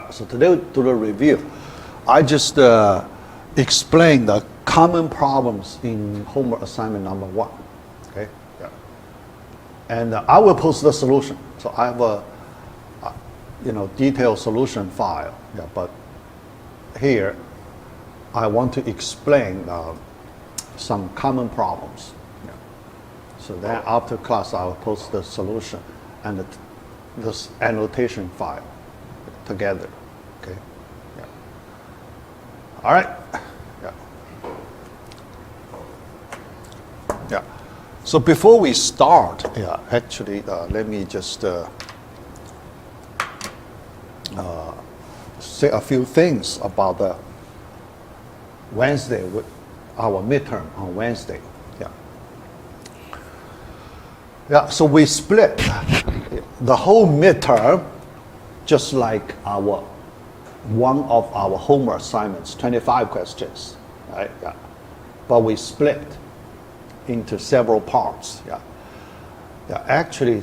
So today, to the review, I just explained the common problems in homework assignment number 1. Okay. Yeah. And I will post the solution. So I have a detailed solution file. Yeah. But here, I want to explain some common problems. Yeah. So then after class, I will post the solution and this annotation file together. Okay. Yeah. All right. Yeah. Yeah. So before we start, actually, let me just say a few things about the Wednesday, with our midterm on Wednesday. Yeah. Yeah. So we split the whole midterm, just like one of our homework assignments, 25 questions, right? Yeah. But we split into several parts. Yeah. Yeah. Actually,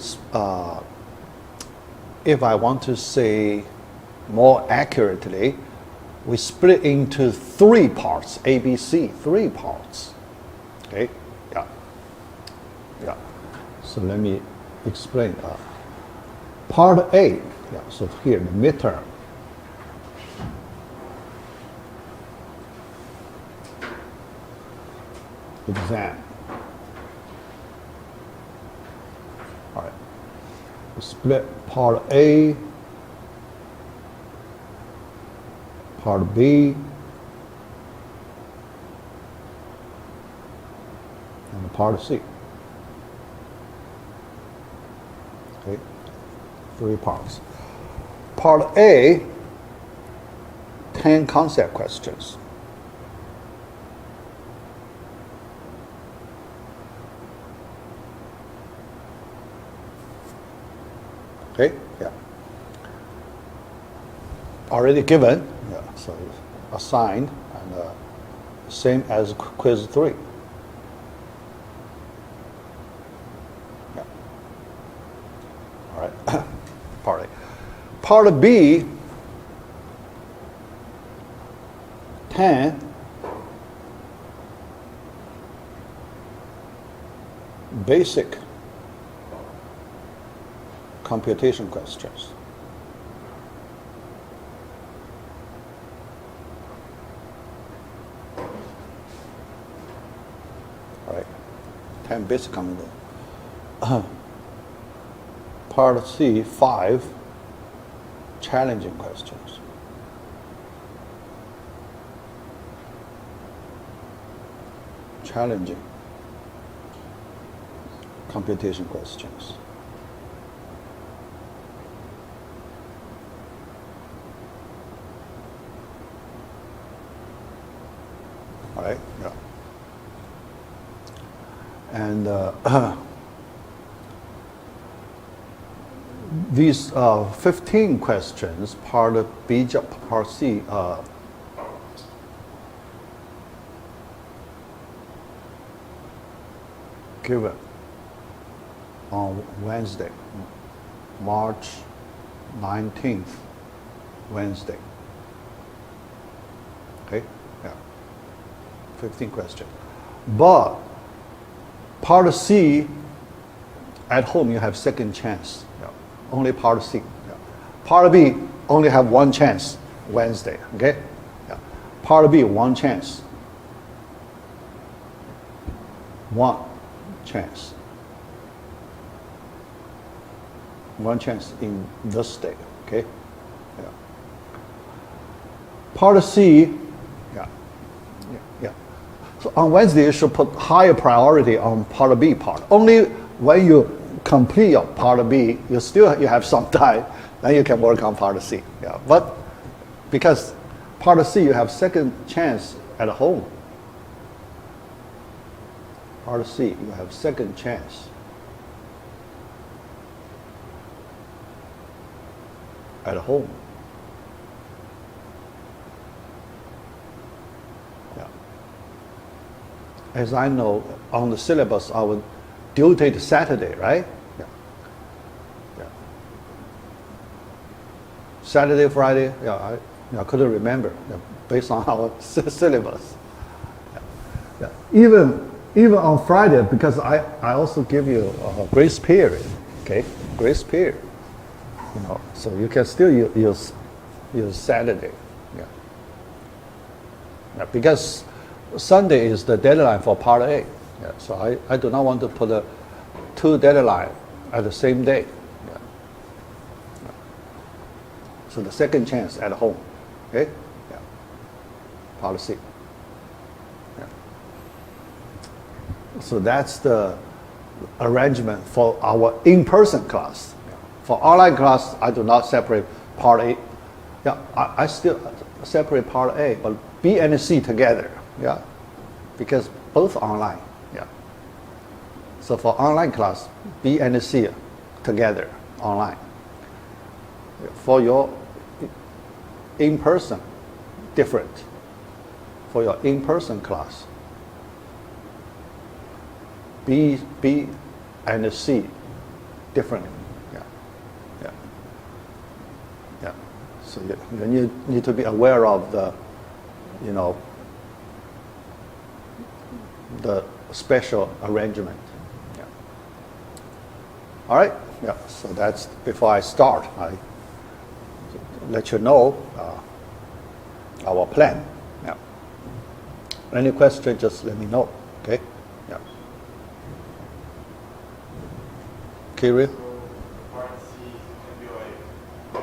if I want to say more accurately, we split into 3 parts, ABC, 3 parts. Okay. Yeah. Yeah. So let me explain. Part A. Yeah, so here, the midterm. Exam. All right. We split part A, part B, and part C. Okay, 3 parts. Part A, 10 concept questions. Okay, yeah. Already given, yeah, so assigned, and same as quiz 3. Yeah. All right, part A. Part B, 10 basic computation questions. All right, 10 basic computation. Part C, 5 challenging questions. Challenging computation questions. All right, yeah. And these 15 questions, part B, part C, given on Wednesday, March 19th, Wednesday. Okay, yeah, 15 questions. But part C, at home you have second chance. Yeah. Only part C. Yeah. Part B only have 1 chance Wednesday. Okay, yeah. Part B 1 chance. 1 chance. 1 chance in this day. Okay, yeah. Part C, yeah, yeah. So on Wednesday you should put higher priority on part B part. Only when you complete your part B, you have some time, then you can work on part C. Yeah, but because part C you have second chance at home. Part C you have second chance at home. Yeah. As I know, on the syllabus, our due date Saturday, right? Yeah. Yeah. Saturday, Friday, I couldn't remember based on our syllabus. Yeah. Even on Friday, because I also give you a grace period, okay? Grace period, so you can still use Saturday, because Sunday is the deadline for Part A. So I do not want to put two deadlines at the same day. So the second chance at home, okay? Policy. So that's the arrangement for our in-person class. For online class, I do not separate Part A. I still separate Part A, but B and C together, because both online, So for online class, B and C together, online. For your in-person, different. For your in-person class, B and C, different. So you need to be aware of the, the special arrangement. All right. So that's before I start. I let you know our plan. Any question, just let me know. Okay. Kirill? So part C can be like a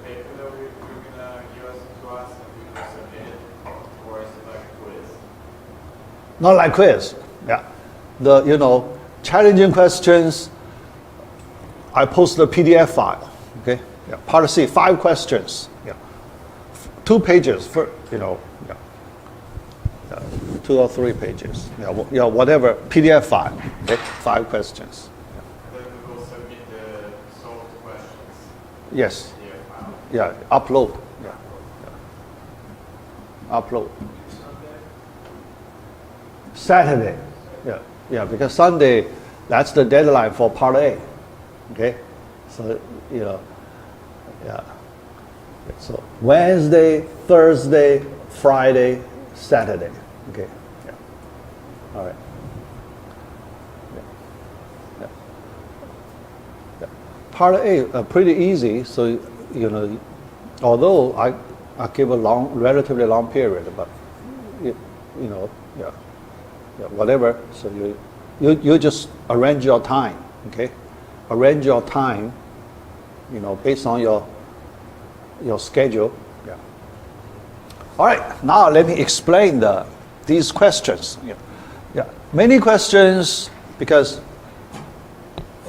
paper that you're gonna give us to us and we're gonna submit it, or is it like a quiz? Not like quiz. The challenging questions. I post the PDF file. Okay. Part C, 5 questions. 2 pages for 2 or 3 pages. Whatever PDF file. Okay. 5 questions. Then we will submit the solved questions. Yes. PDF file. Upload. Upload. Saturday. Because Sunday, that's the deadline for Part A. Okay, so So Wednesday, Thursday, Friday, Saturday. Okay. All right. Part A, pretty easy. So although I give a relatively long period, but whatever. So you just arrange your time. Okay. Arrange your time, based on your schedule. All right. Now let me explain these questions. Many questions because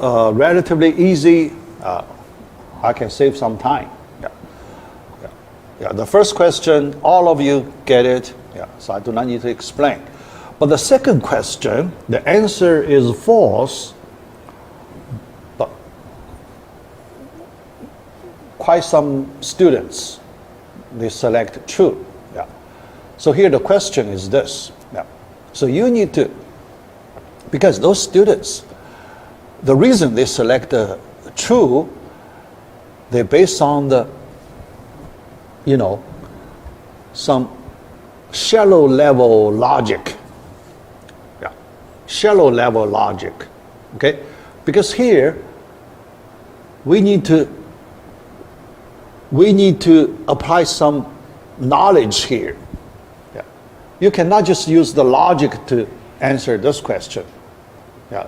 relatively easy. I can save some time. The first question, all of you get it. So I do not need to explain. But the second question, the answer is false. But quite some students, they select true. So here the question is this. So you need to, because those students, the reason they select true, they're based on the, some shallow level logic. Shallow level logic. Okay? Because here we need to apply some knowledge here. You cannot just use the logic to answer this question.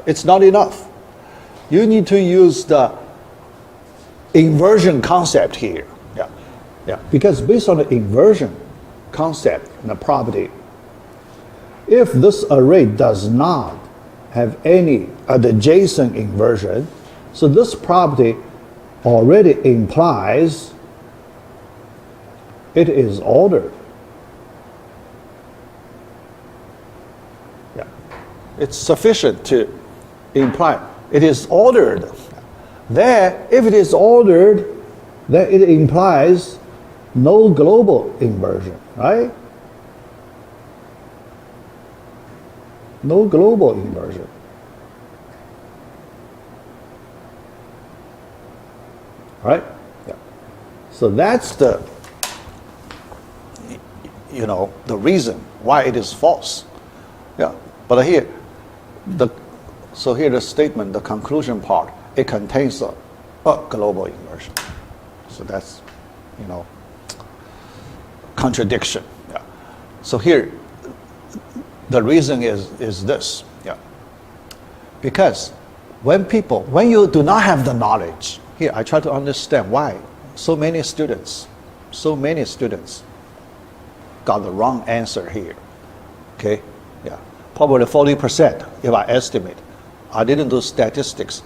It's not enough. You need to use the inversion concept here. Because based on the inversion concept and the property, if this array does not have any adjacent inversion, so this property already implies it is ordered. It's sufficient to imply it is ordered. There, if it is ordered, then it implies no global inversion, right? No global inversion. Right? So that's the, you know, the reason why it is false. Yeah, but here, so here the statement, the conclusion part, it contains a global inversion. So that's, you know, contradiction. Yeah. So here, the reason is this. Yeah. Because when you do not have the knowledge, here I try to understand why so many students got the wrong answer here. Okay. Yeah. Probably 40% if I estimate. I didn't do statistics.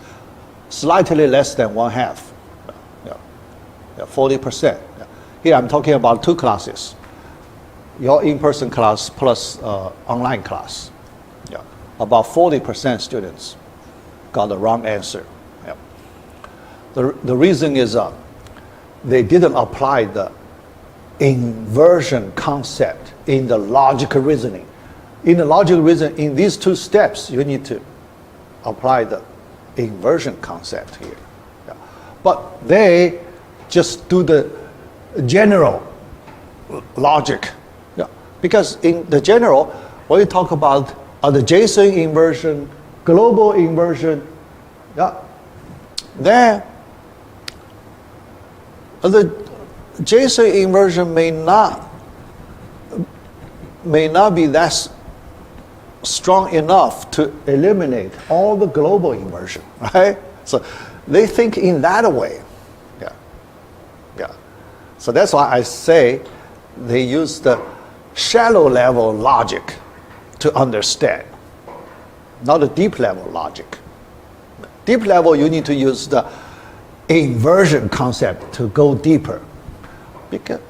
Slightly less than one half. Yeah. 40%. Yeah. Here I'm talking about two classes. Your in-person class plus online class. Yeah. About 40% students got the wrong answer. Yeah. The reason is they didn't apply the inversion concept in the logical reasoning. In the logical reasoning, in these two steps, you need to apply the inversion concept here. Yeah. But they just do the general logic. Yeah. Because in the general, when you talk about the JSON inversion, global inversion, yeah, then the JSON inversion may not be that strong enough to eliminate all the global inversion, right? So they think in that way. Yeah. Yeah. So that's why I say they use the shallow level logic to understand, not the deep level logic. Deep level, you need to use the inversion concept to go deeper. Because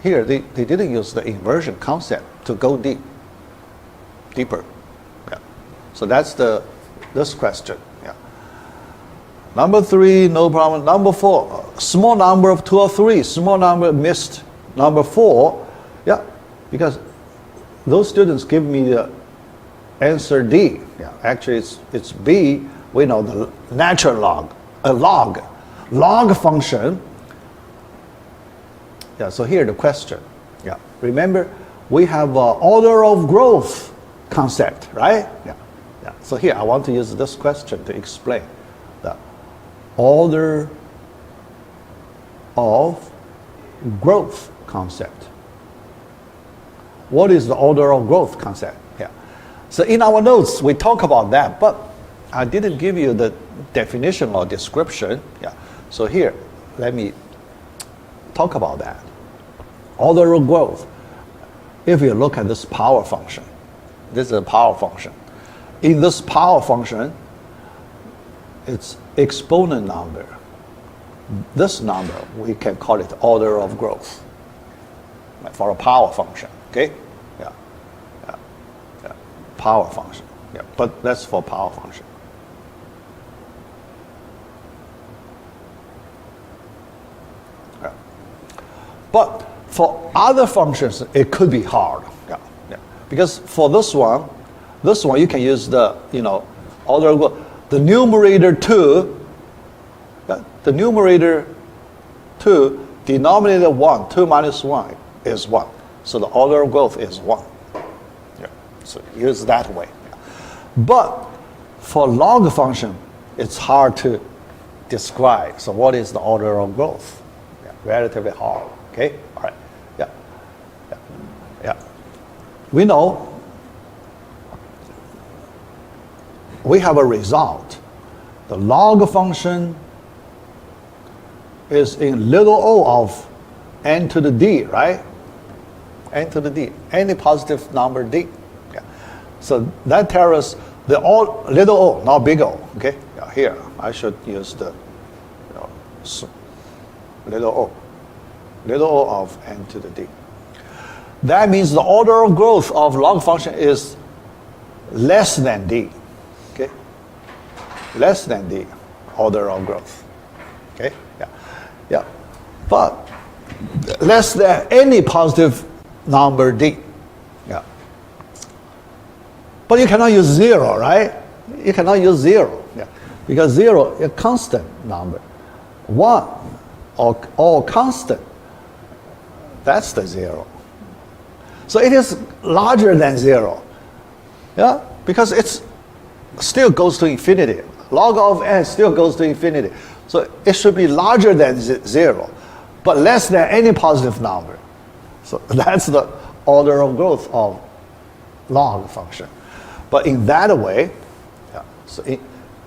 here they didn't use the inversion concept to go deeper. Yeah. So that's this question. Yeah. Number 3, no problem. Number 4, small number of 2 or 3, small number missed. Number 4, yeah, because those students give me the answer D. Yeah, actually it's B. We know the natural log, a log function. Yeah, so here the question. Yeah, remember we have order of growth concept, right? Yeah, yeah. So here I want to use this question to explain the order of growth concept. What is the order of growth concept? Yeah. So in our notes we talk about that, but I didn't give you the definition or description. Yeah. So here, let me talk about that. Order of growth. If you look at this power function, this is a power function. In this power function, it's exponent number. This number, we can call it order of growth for a power function, okay? Yeah, yeah, yeah. Power function, yeah, but that's for power function. Yeah. But for other functions, it could be hard. Yeah, yeah. Because for this one you can use the, you know, order of growth. The numerator 2, the numerator 2, denominator 1, 2 minus 1 is 1. So the order of growth is 1. Yeah. So use that way. Yeah. But for log function, it's hard to describe. So what is the order of growth? Yeah. Relatively hard. Okay? All right. Yeah. Yeah. Yeah. We know we have a result. The log function is in little o of n to the d, right? N to the d, any positive number d. Yeah. So that tells us the little o, not big O. Okay. Yeah, here I should use the, you know, little o of n to the d. That means the order of growth of log function is less than d. Okay, less than d order of growth. Okay. Yeah. Yeah, but less than any positive number d. Yeah. But you cannot use 0, right? You cannot use 0. Yeah. Because 0 is a constant number. 1 or constant, that's the 0. So it is larger than 0. Yeah, because it's still goes to infinity. Log of n still goes to infinity. So it should be larger than 0, but less than any positive number. So that's the order of growth of log function. But in that way, yeah, so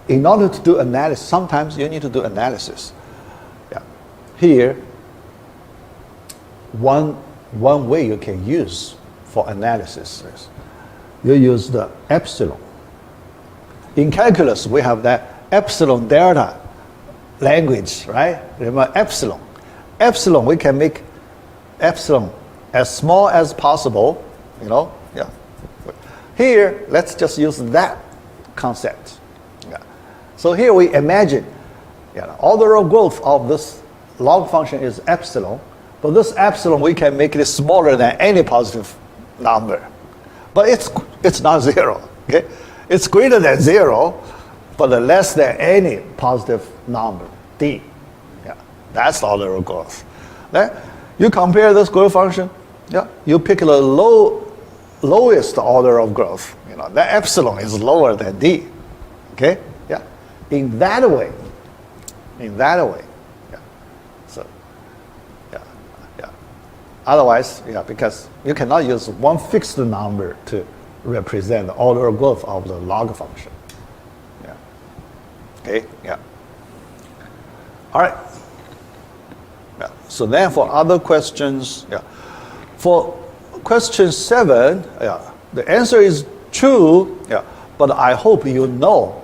in order to do analysis, sometimes you need to do analysis. Yeah. Here, one way you can use for analysis is you use the epsilon. In calculus, we have that epsilon delta language, right? Remember epsilon. Epsilon, we can make epsilon as small as possible, you know? Yeah. Here, let's just use that concept. Yeah. So here we imagine, yeah, order of growth of this log function is epsilon, but this epsilon we can make it smaller than any positive number. But it's not 0, okay? It's greater than 0, but less than any positive number, d. Yeah, that's the order of growth. Then you compare this growth function, yeah, you pick the lowest order of growth. You know, that epsilon is lower than d. Okay? Yeah. In that way. Yeah. So, yeah. Otherwise, yeah, because you cannot use one fixed number to represent the order of growth of the log function. Yeah. Okay? Yeah. All right. Yeah. So then for other questions, yeah. For question 7, yeah, the answer is true, yeah, but I hope you know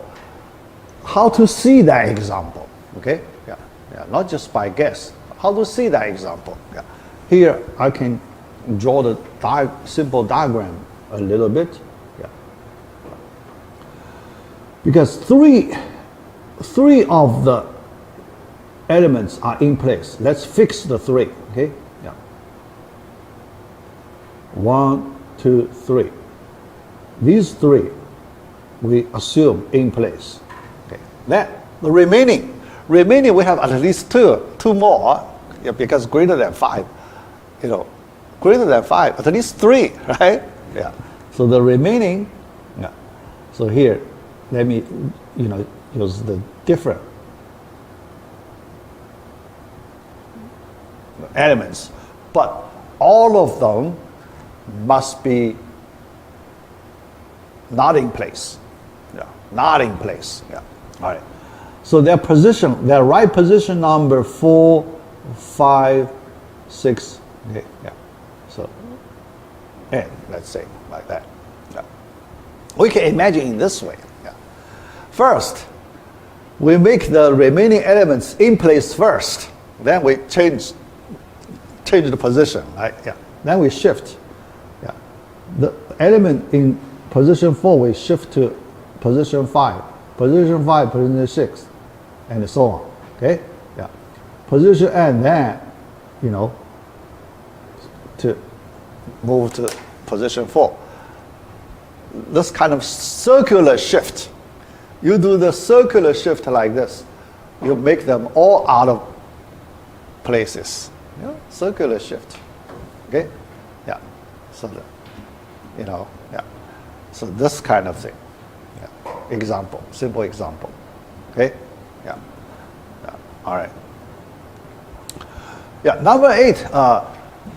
how to see that example. Okay? Yeah. Yeah. Not just by guess. How to see that example. Yeah. Here I can draw the simple diagram a little bit. Yeah. Because three of the elements are in place. Let's fix the 3. Okay? Yeah. 1, 2, 3. These 3 we assume in place. Okay. Then the remaining we have at least two more, yeah, because greater than 5. You know, greater than 5, at least 3, right? Yeah. So the remaining, yeah. So here, let me, you know, use the different elements, but all of them must be not in place. Yeah. Not in place. Yeah. All right. So their position, their right position number 4, 5, 6. Okay, yeah. So, and let's say like that. Yeah. We can imagine in this way. Yeah. First, we make the remaining elements in place first. Then we change the position. Right? Yeah. Then we shift. Yeah. The element in position 4 we shift to position 5. Position 5, position 6, and so on. Okay. Yeah. Position n, then, you know, to move to position 4. This kind of circular shift. You do the circular shift like this. You make them all out of places. Yeah? Circular shift. Okay? Yeah. So, you know, yeah. So this kind of thing. Yeah. Example, simple example. Okay? Yeah. Yeah. All right. Yeah, number 8.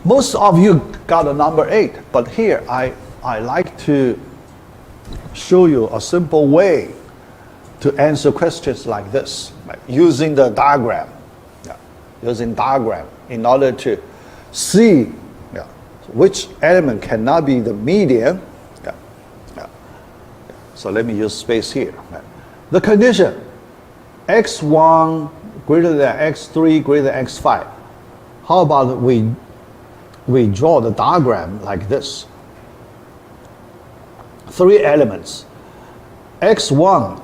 Most of you got a number 8, but here I like to show you a simple way to answer questions like this, like using the diagram. Yeah, using diagram in order to see, yeah, which element cannot be the median. Yeah. Yeah. So let me use space here. Right. The condition x1 greater than x3 greater than x5. How about we draw the diagram like this. 3 elements. x1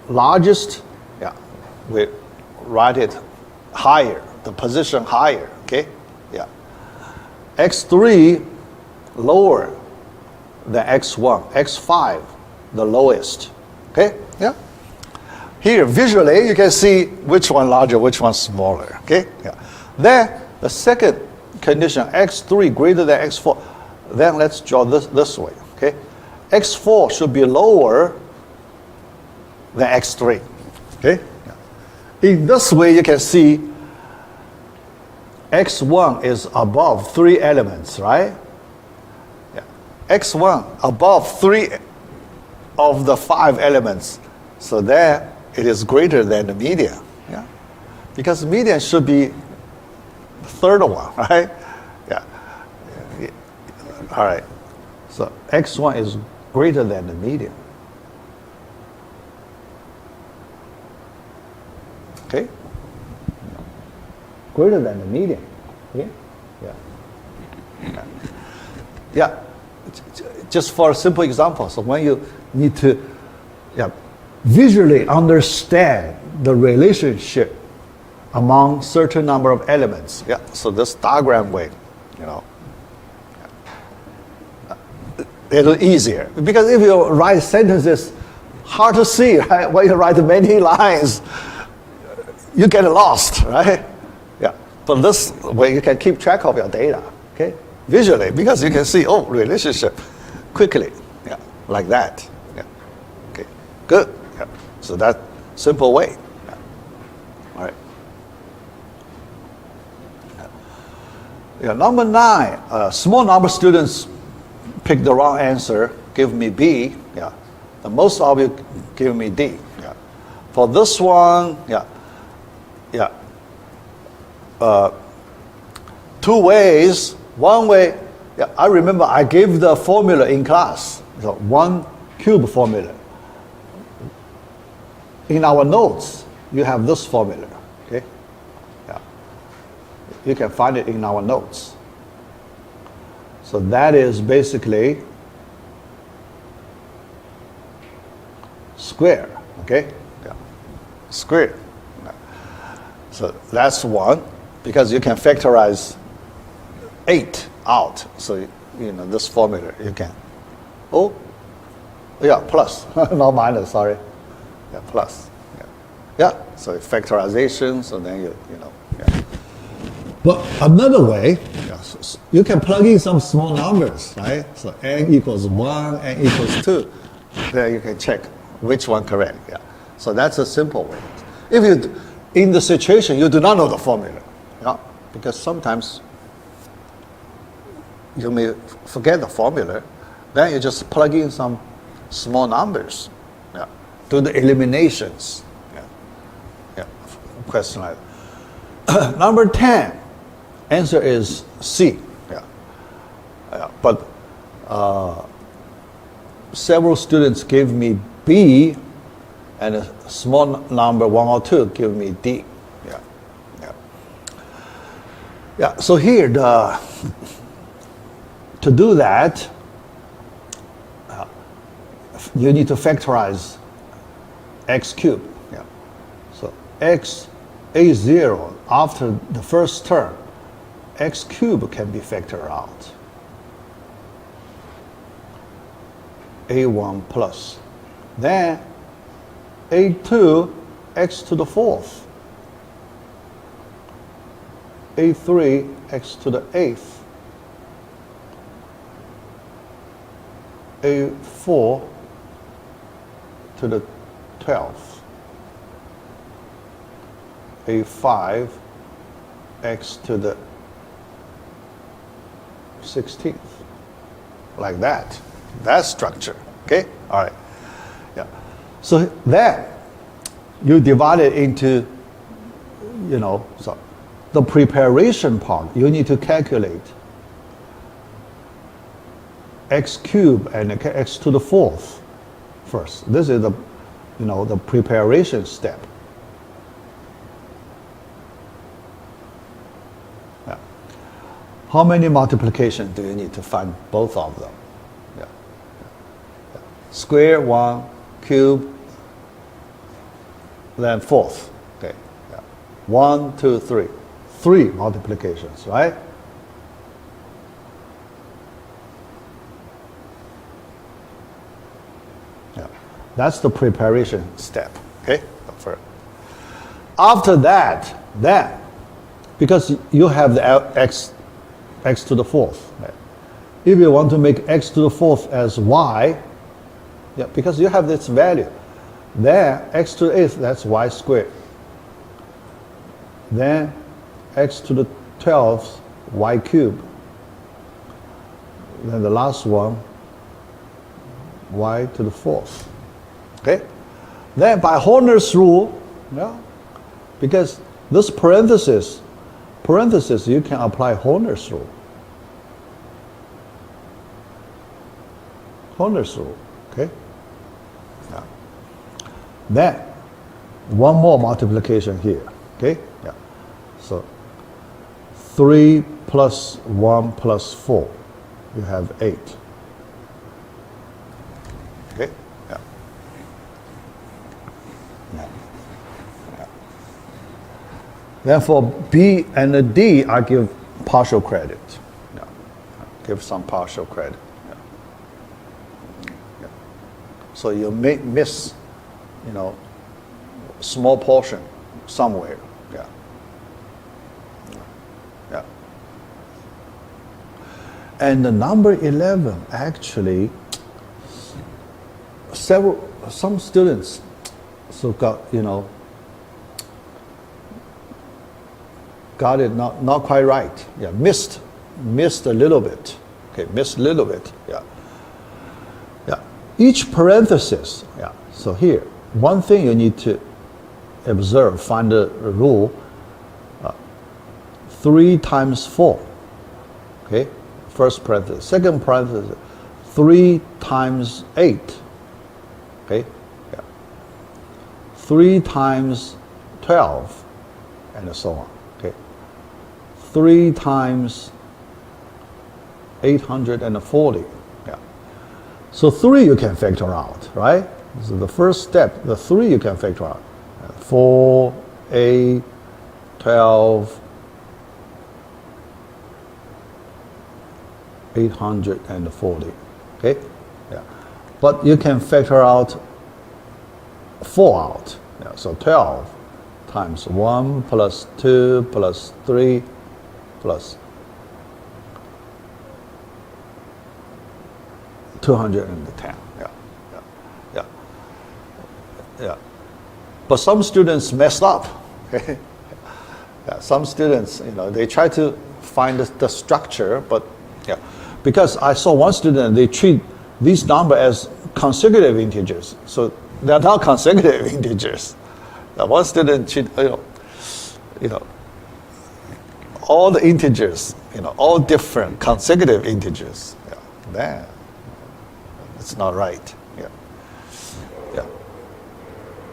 largest, yeah, we write it higher, the position higher, okay? Yeah. x3 lower than x1, x5 the lowest, okay? Yeah. here visually you can see which one larger, which one smaller. Okay. Yeah. Then the second condition, x3 greater than x4. Then let's draw this way. Okay. x4 should be lower than x3. Okay. Yeah. In this way, you can see x1 is above 3 elements, right? Yeah. x1 above 3 of the 5 elements. So there it is greater than the median. Yeah. Because the median should be the third one, right? Yeah. All right. So x1 is greater than the median. Okay? Greater than the median. Okay? Yeah. Yeah. Just for a simple example, so when you need to visually understand the relationship among certain number of elements. Yeah. So this diagram way, a little easier. Because if you write sentences, hard to see, right? When you write many lines, you get lost, right? Yeah. But this way you can keep track of your data, okay? Visually, because you can see, relationship quickly, yeah, like that. Yeah. Okay. Good. Yeah. So that simple way. Yeah. All right. Yeah. Number 9, small number of students pick the wrong answer, give me B. Yeah. The most of you give me D. Yeah. For this one, yeah. Yeah. 2 ways. One way, yeah, I remember I gave the formula in class, the 1 cube formula. In our notes, you have this formula, okay? Yeah. You can find it in our notes. So that is basically square, okay? Yeah. Square. So that's 1, because you can factorize 8 out. So, this formula you can. Plus, not minus, sorry. Yeah, plus. Yeah, so factorization, so then yeah. But another way, you can plug in some small numbers, right? So n equals 1, n equals 2. Then you can check which one correct, yeah. So that's a simple way. If you, in the situation, you do not know the formula, yeah, because sometimes you may forget the formula, then you just plug in some small numbers, yeah, do the eliminations, yeah. Question like that. Number 10, answer is C, yeah. But several students gave me B, and a small number, 1 or 2, give me D, yeah. So here, to do that, you need to factorize x cubed. Yeah. So x a0 after the first term, x cubed can be factored out. a1 plus. Then a2 x to the 4th. a3 x to the 8th. a4 to the 12th, a5 x to the 16th, like that. That structure, okay? All right, yeah. So then you divide it into, so the preparation part, you need to calculate x cubed and x to the 4th first. This is the, the preparation step. Yeah. How many multiplications do you need to find both of them? Yeah. Yeah. Square 1, cube, then 4th. Okay. Yeah. 1, 2, 3. 3 multiplications, right? That's the preparation step, okay? After that, then, because you have the x to the fourth, right? If you want to make x to the fourth as y, yeah, because you have this value, then x to the eighth, that's y squared. Then x to the 12th, y cubed. Then the last one, y to the fourth. Okay? Then by Horner's rule, yeah, because this parenthesis, you can apply Horner's rule. Horner's rule, okay? Yeah. Then, one more multiplication here, okay? Yeah. So, 3 plus 1 plus 4, you have 8. Okay? Yeah. Yeah. Yeah. Then for B and D, I give partial credit. Yeah. Give some partial credit. Yeah. Yeah. So you may miss, small portion somewhere. Yeah. Yeah. And the number 11, actually, some students got it not quite right. Yeah, missed a little bit. Okay, missed a little bit. Yeah. Yeah. Each parenthesis. Yeah. So here, one thing you need to observe, find the rule. 3 times 4. Okay, first parenthesis. Second parenthesis, 3 times 8. Okay, yeah. 3 times 12, and so on. Okay, 3 times 840. Yeah. So 3 you can factor out, right? So the first step, the 3 you can factor out. 4, 8, 12, 840. Okay? Yeah. But you can factor out 4 out. Yeah. So 12 times 1 plus 2 plus 3 plus 210. Yeah. Yeah. Yeah. Yeah. But some students messed up. Okay? Yeah. Some students, they try to find the structure, but yeah. Because I saw one student, they treat these numbers as consecutive integers. So they're not consecutive integers. Now one student treat, all the integers, all different consecutive integers. Yeah. Then it's not right. Yeah. Yeah.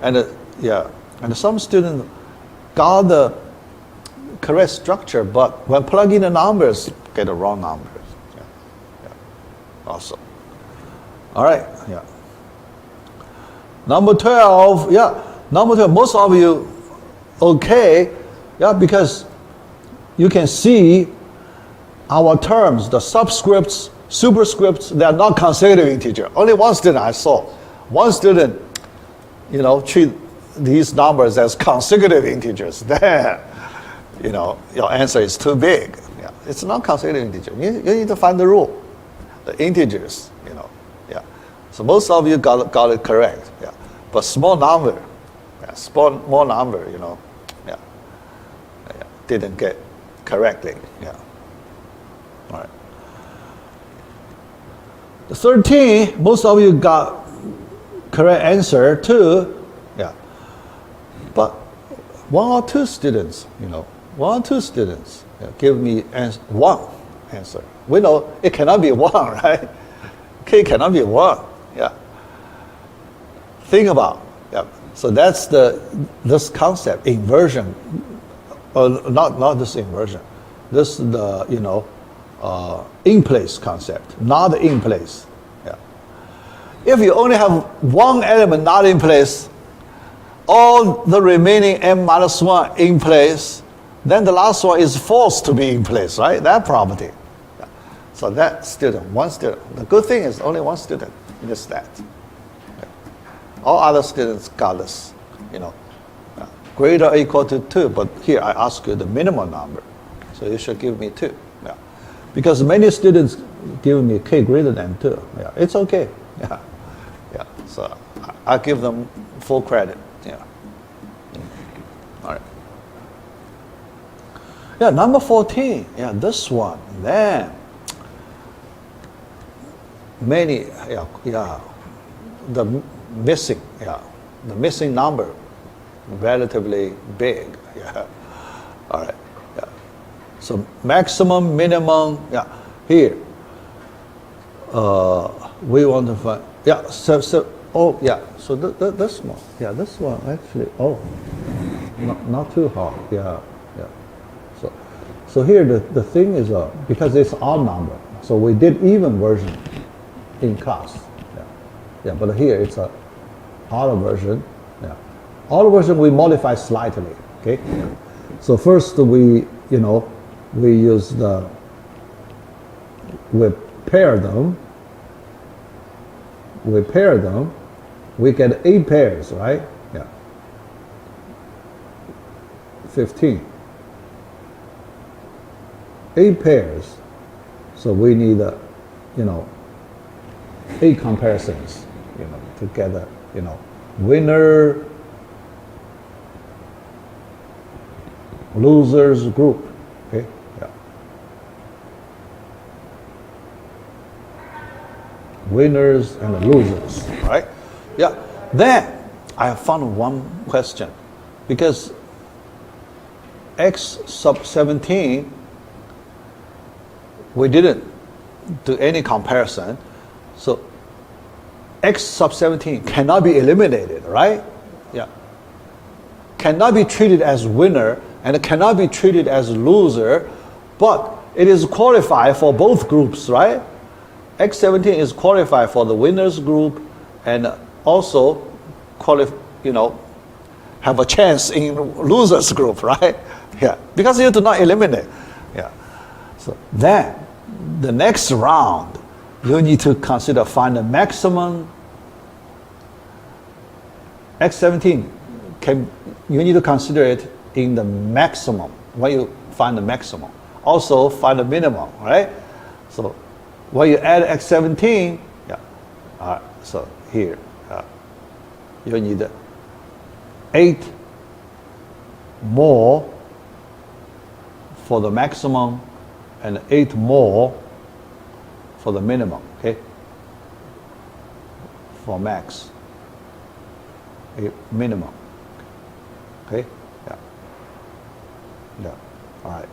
And and some students got the correct structure, but when plugging the numbers, get the wrong numbers. Yeah. Yeah. Awesome. All right. Yeah. Number 12. Yeah. Number 12. Most of you, okay. Yeah, because you can see our terms, the subscripts, superscripts, they are not consecutive integer. Only one student I saw. One student, treat these numbers as consecutive integers. Then, your answer is too big. Yeah. It's not consecutive integer. You need to find the rule. The integers, Yeah. So most of you got it correct. Yeah. But small number, small number, yeah, didn't get correctly. Yeah. All right. The 13, most of you got correct answer too. Yeah. But one or two students, give me one answer. We know it cannot be one, right? K cannot be one. Yeah. Think about. Yeah. So that's this concept, inversion. Not this inversion. This is the in place concept, not in place. Yeah. If you only have one element not in place, all the remaining n-1 in place, then the last one is forced to be in place, right? That property. Yeah. So that student, one student. The good thing is only one student missed that. Yeah. All other students got this. greater or equal to 2, but here I ask you the minimum number. So you should give me 2. Yeah. Because many students give me k greater than 2. Yeah. It's okay. Yeah. Yeah. So I give them full credit. Yeah. All right. Yeah, number 14. Yeah, this one. Then many, the missing number relatively big. Yeah. All right. Yeah. So maximum, minimum. Yeah. Here. We want to find. Yeah. So. Oh yeah. So this one. Yeah. This one actually. Oh. Not too hard. Yeah. Yeah. So here the thing is because it's odd number. So we did even version in class. Yeah. Yeah. But here it's a odd version. Yeah. Odd version we modify slightly. Okay. So first we use we pair them. We get 8 pairs, right? Yeah. 15. 8 pairs. So we need 8 comparisons, together, winner, losers group. Okay. Yeah. Winners and losers, right? Yeah. Then I found one question, because x sub 17 we didn't do any comparison, so x sub 17 cannot be eliminated, right? Yeah. Cannot be treated as winner and it cannot be treated as loser, but it is qualified for both groups, right? X17 is qualified for the winners group and also have a chance in losers group, right? Yeah, because you do not eliminate. Yeah. So then the next round you need to find the maximum. X17 you need to consider it in the maximum when you find the maximum. Also find the minimum, right? So when you add X17, so here you need 8 more for the maximum and 8 more for the minimum, okay? For max, minimum, okay? Yeah. Yeah. All right.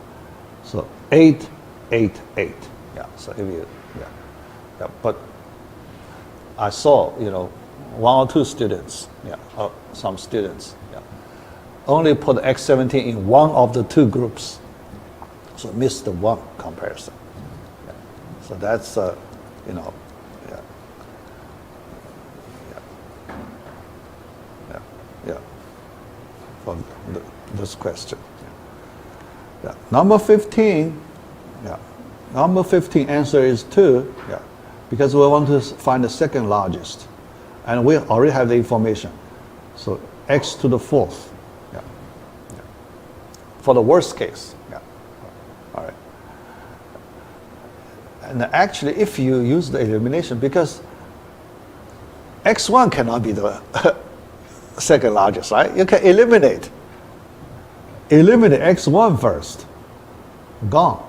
So 8, 8, 8. Yeah. So if you, yeah. But I saw, 1 or 2 students, or some students, only put X17 in one of the 2 groups, so missed the 1 comparison. Yeah. So that's, for this question. Yeah. Number 15, Number 15 answer is 2, because we want to find the second largest. And we already have the information. So x to the 4th. For the worst case. All right. And actually, if you use the elimination, because x1 cannot be the second largest, right? You can eliminate x1 first. Gone.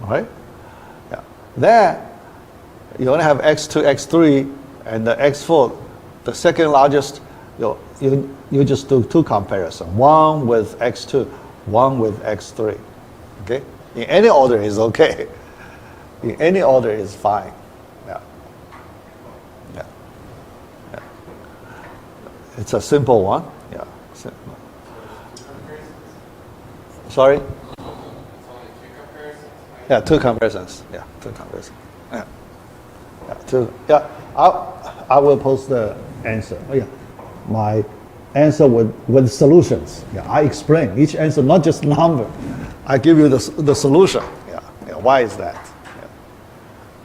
All right? Yeah. Then you only have x2, x3, and the x4, the second largest. You just do 2 comparisons. 1 with x2, 1 with x3. Okay? In any order is okay. In any order is fine. Yeah. It's a simple one. Yeah. Sorry? Yeah, 2 comparisons. Yeah, 2 comparisons. Yeah. I will post the answer. Oh, yeah. My answer with solutions. Yeah, I explain each answer, not just number. I give you the solution. Yeah. Why is that? Yeah.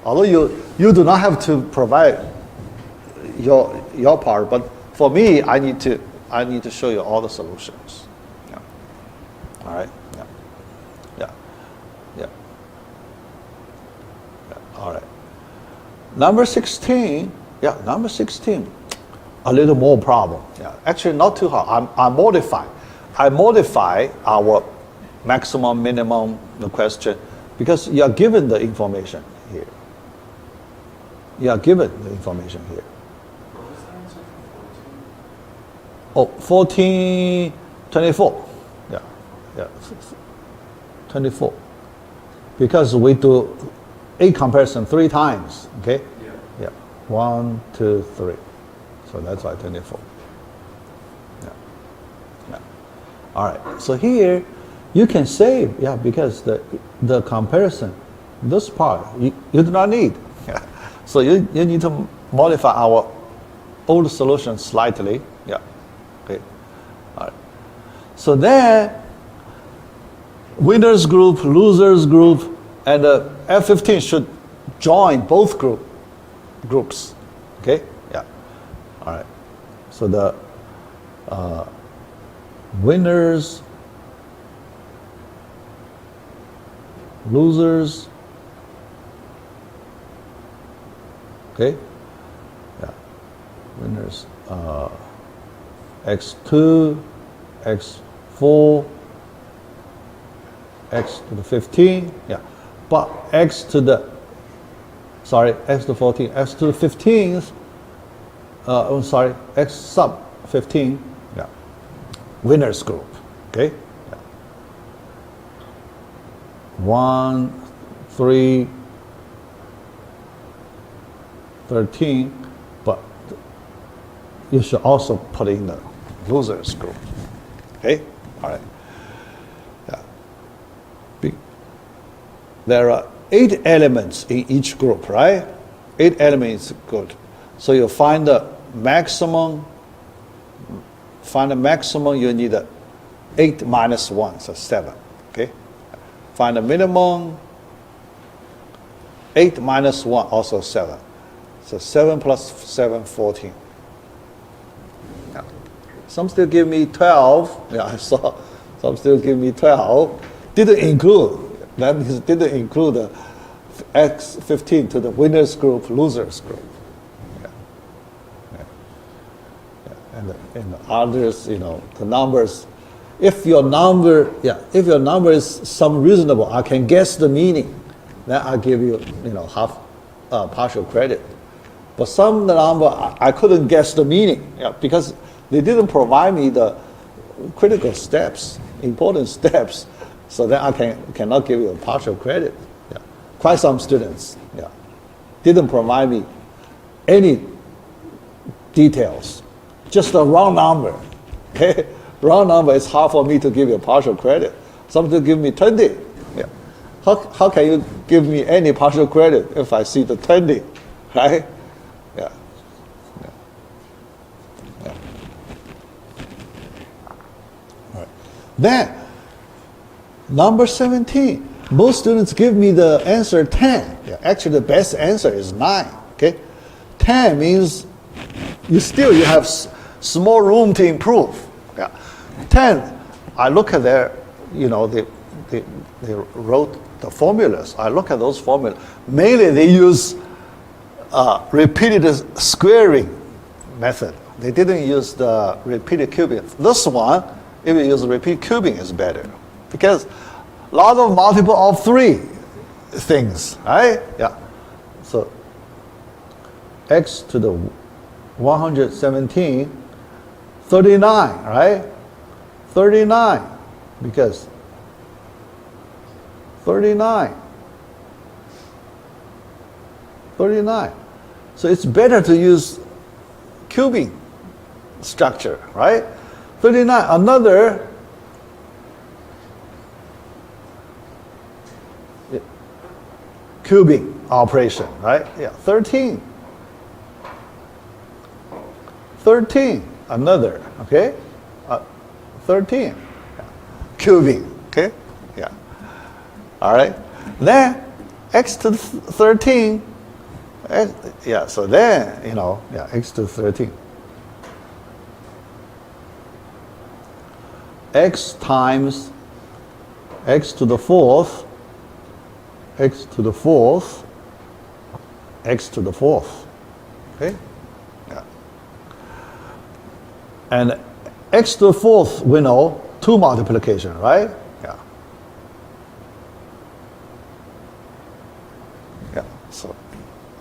Although you do not have to provide your part, but for me, I need to show you all the solutions. Yeah. All right. Yeah. Yeah. Yeah. Yeah. All right. Number 16. Yeah. Number 16. A little more problem. Yeah. Actually, not too hard. I modify our maximum, minimum, the question, because you are given the information here. You are given the information here. What was the answer for 14? Oh, 14, 24. Yeah, yeah, 24. Because we do A comparison 3 times, okay? Yeah. Yeah, 1, 2, 3. So that's why 24. Yeah, yeah. All right, so here you can save, yeah, because the comparison, this part, you do not need. Yeah. So you need to modify our old solution slightly. Yeah. Okay. All right. So then, winners group, losers group, and F15 should join both groups. Okay. Yeah. All right. So the winners, losers. Okay, yeah, winners, x2, x4, x to the 15, yeah, but x to the 14, x to the 15th, x sub 15, yeah, winners group, okay, yeah. 1, 3, 13, but you should also put in the losers group. Okay, all right. Yeah. There are 8 elements in each group, right? 8 elements is good. So you find the maximum. Find the maximum. You need 8 minus 1, so 7. Okay. Find the minimum. 8 minus 1, also 7. So 7 plus 7, 14. Yeah. Some still give me 12. Yeah, I saw. Some still give me 12. Didn't include. That means didn't include the X15 to the winners group, losers group. Yeah. Yeah. Yeah. And the others, you know, the numbers. If your number is some reasonable, I can guess the meaning. Then I give you, half partial credit. But some number I couldn't guess the meaning, yeah, because they didn't provide me the critical steps, important steps, so that I cannot give you a partial credit. Yeah. Quite some students, yeah, didn't provide me any details, just a wrong number. Okay, wrong number is hard for me to give you a partial credit. Some to give me 20. Yeah. How can you give me any partial credit if I see the 20, right? Yeah. Yeah. Yeah. All right. Then, number 17. Most students give me the answer 10. Yeah, actually, the best answer is 9. Okay, 10 means you have small room to improve. Yeah, 10. I look at their, they wrote the formulas. I look at those formulas. Mainly, they use repeated squaring method. They didn't use the repeated cubing. This one, if you use repeat cubing, is better because a lot of multiple of 3 things, right? Yeah. So x to the 117, 39, right? 39, because 39. So it's better to use cubing structure, right? 39, another cubing operation, right? Yeah, 13, another, okay? 13, cubing, okay? Yeah. All right. Then x to 13, yeah, so then, x to 13. x times x to the fourth, x to the fourth, x to the fourth. Okay? Yeah. And x to the fourth, we know, 2 multiplication, right? Yeah. Yeah, so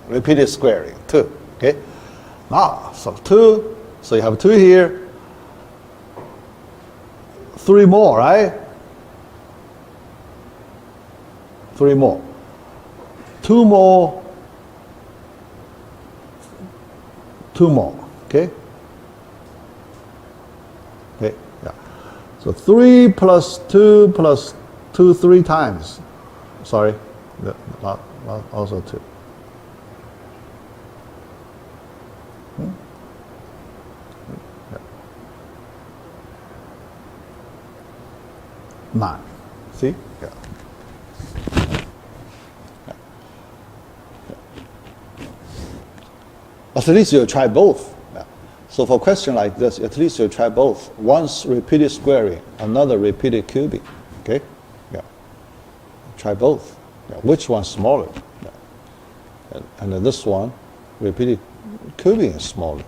repeated squaring, 2, okay? Now, so 2, so you have 2 here, 3 more, right? 3 more. 2 more, 2 more, okay? Okay, yeah. So 3 plus 2 plus 2 3 times. Sorry, not also 2. Yeah. 9. See? Yeah. At least you try both. Yeah. So for a question like this, at least you try both. Once repeated squaring, another repeated cubing. Okay? Yeah. Try both. Yeah. Which one's smaller? Yeah. And then this one, repeated cubing is smaller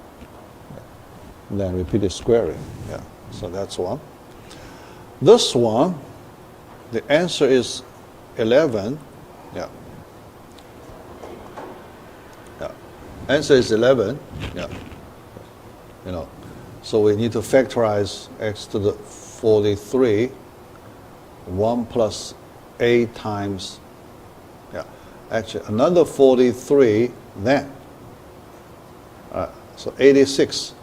than repeated squaring. Yeah. So that's one. This one, the answer is 11. Yeah. Answer is 11. Yeah. You know, so we need to factorize x to the 43, 1 plus 8 times, yeah, actually another 43 then. So 86,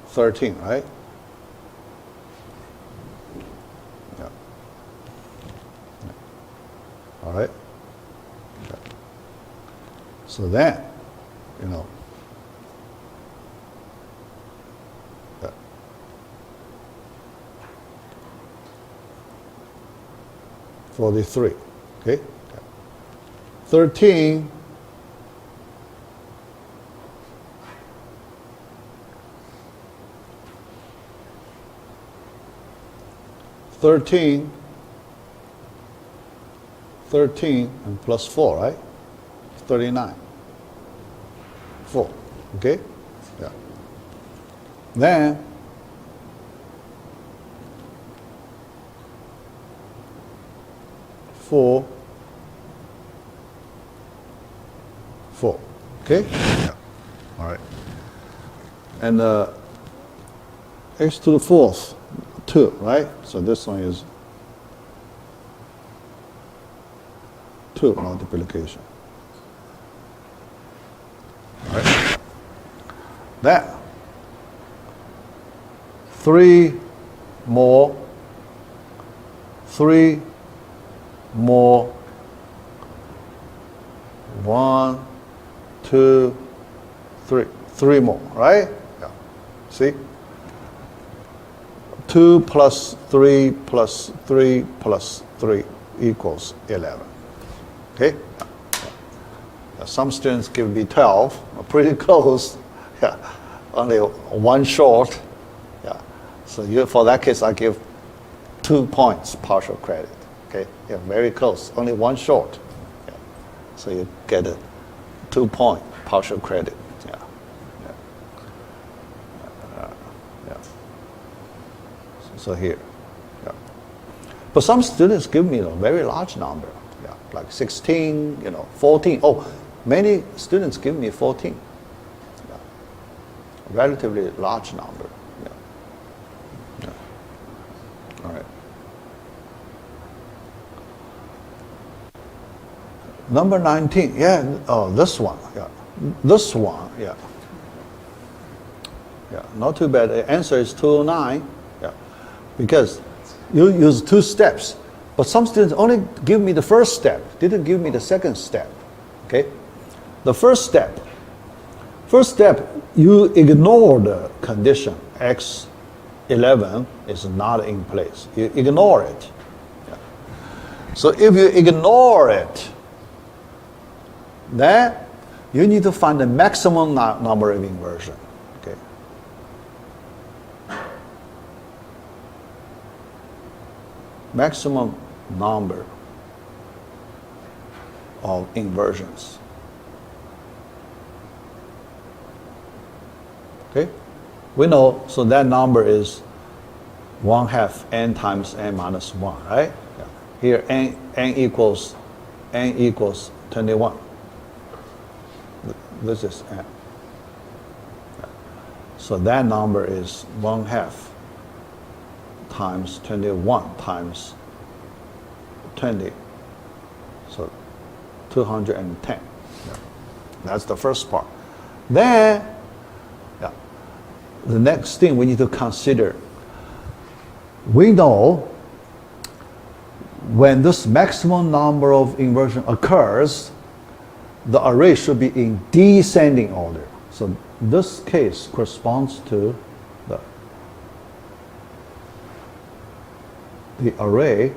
13, right? Yeah. All right. So then, you know, 43, okay? 13, and plus 4, right? 39. 4, okay? Yeah. Then, four, okay? Yeah. All right. And x to the fourth, 2, right? So this one is 2 multiplication. All right. That 3 more, 1, 2, 3, 3 more, right? Yeah. See? 2 plus 3 plus 3 plus 3 equals 11. Okay? Yeah. Some students give me 12, pretty close. Yeah. Only 1 short. Yeah. So for that case, I give 2 points partial credit. Okay? Yeah, very close. Only 1 short. Yeah. So you get a 2-point partial credit. Yeah. Yeah. Yeah. So here. Yeah. But some students give me a very large number. Yeah. Like 16, 14. Oh, many students give me 14. Yeah. Relatively large number. Yeah. Yeah. All right. Number 19, yeah, oh, this one, yeah. This one, yeah. Yeah, not too bad. The answer is 209, yeah. Because you use 2 steps, but some students only give me the first step, didn't give me the second step, okay? The first step, you ignore the condition x11 is not in place. You ignore it. Yeah. So if you ignore it, then you need to find the maximum number of inversion. Okay. maximum number of inversions. Okay? We know, so that number is 1/2 n times n minus 1, right? Yeah. Here n equals 21. This is n. So that number is 1/2 times 21 times 20. So 210. Yeah. That's the first part. Then, yeah, the next thing we need to consider, we know when this maximum number of inversion occurs, the array should be in descending order. So this case corresponds to the array